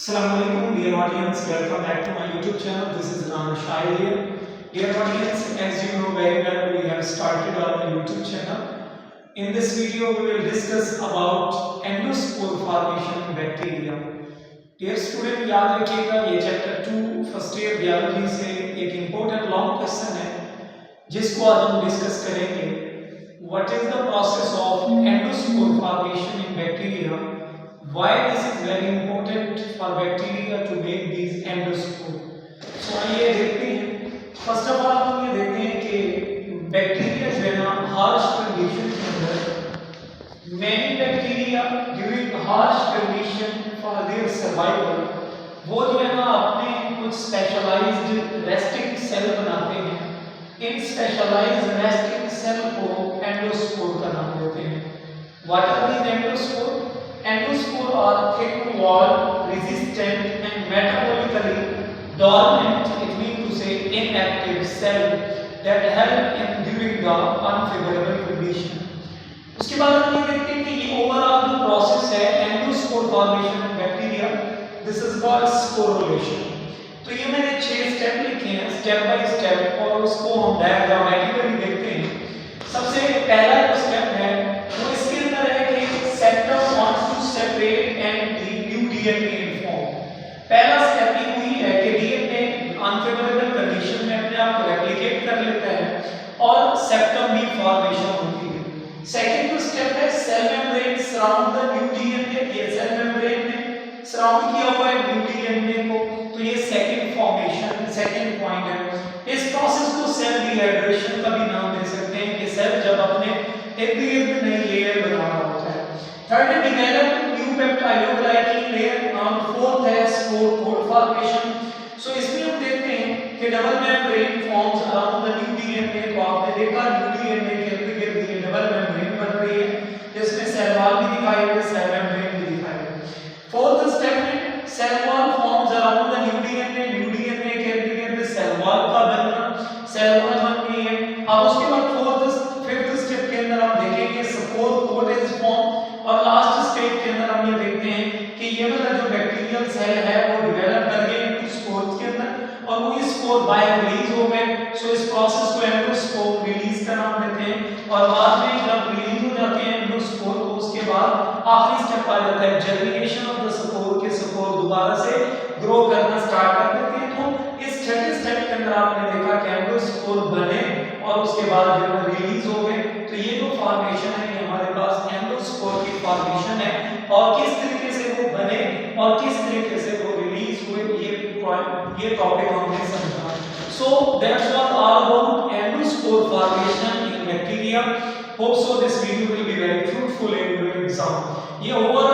Assalamualaikum dear audience, welcome back to my YouTube channel. This is Prof.Shahid here. Dear audience, as you know very well, we have started our YouTube channel. In this video, we will discuss about endospore formation in bacteria. Dear student, याद रखिएगा ये chapter 2 first year biology से एक important long question है जिसको आज हम discuss करेंगे. What is the process of endospore formation in bacteria? Why this is very important for bacteria to make these endospore? So आइए देखते हैं. फर्स्ट ऑफ ऑल हम ये देखते हैं कि बैक्टीरिया जो है ना हार्श कंडीशन के अंदर many bacteria during harsh condition for their survival वो जो है ना अपने कुछ स्पेशलाइज्ड रेस्टिंग सेल बनाते हैं. इन स्पेशलाइज्ड रेस्टिंग सेल को एंडोस्पोर का नाम देते हैं. What are these endospore? Endospore are thick-walled, resistant and metabolically dormant, it means to say inactive cell that help in during the unfavorable condition. उसके बाद हम ये देखते हैं कि ये ओवरऑल जो प्रोसेस है endospore formation in bacteria, this is called sporulation. तो ये मैंने 6 स्टेप लिखे हैं स्टेप बाय स्टेप और उसको हम डायग्रामेटिकली देखते हैं. सबसे पहला जो स्टेप है वो इसके अंदर है कि septum wants to separate and new DNA form. पहला स्टेप ही वही है कि डीएनए अनफेवरेबल कंडीशन में अपने आप को रेप्लिकेट कर लेता है और सेप्टम भी फॉर्मेशन होती है. सेकंड जो स्टेप है cell membrane surround the new DNA. ये सेल मेम्ब्रेन में सराउंड किया हुआ है न्यू डीएनए को, तो ये सेकंड फॉर्मेशन सेकंड पॉइंट है. इस प्रोसेस को सेल डिहाइड्रेशन का भी नाम दे सकते हैं कि सेल जब अपने इर्द-गिर्द नई लेयर बना रहा होता है. थर्ड है डेवलप न्यू पेप्टाइडोग्लाइकिन लेयर और फोर्थ है स्पोर कोड फॉर्मेशन. सो इसमें हम देखते हैं कि double membrane forms around the new DNA. तो आपने देखा न्यू डीएनए के इर्द-गिर्द ये डबल मेम्ब्रेन बन रही है जिसमें सेल वॉल भी दिखाई दे सेल मेम्ब्रेन भी दिखाई दे. फोर्थ स्टेप में cell wall forms around the new DNA के इर्द-गिर्द सेल वॉल का बनना, सेल वॉल बन गई है. अब उसके बाद फिफ्थ स्टेप के अंदर हम देखेंगे स्पोर कोड इज फॉर्म और लास्ट स्टेप के अंदर हम ये देखते हैं कि ये वाला जो बैक्टीरियल सेल है वो डेवलप कर गए कुछ स्पोर्स के अंदर और वो स्पोर बायो रिलीज हो गए. सो इस प्रोसेस को एंडोस्पोर रिलीज का नाम देते हैं और बाद में जब रिलीज हो जाते हैं एंडोस्पोर तो उसके बाद आखिरी स्टेप आ जाता है जर्मिनेशन ऑफ द स्पोर के स्पोर दोबारा से ग्रो करना स्टार्ट कर देते हैं. तो इस छठे स्टेप के अंदर आपने देखा कि एंडोस्पोर बने और उसके बाद जब रिलीज हो गए. तो ये जो फॉर्मेशन है ये हमारे पास एंडोस्पोर की फॉर्मेशन है और किस तरीके से वो बने और किस तरीके से वो रिलीज हुए ये टॉपिक हमने समझा. So that's what all about endospore formation in bacteria. Hope so this video will be very fruitful in your exam. ये ओवरऑल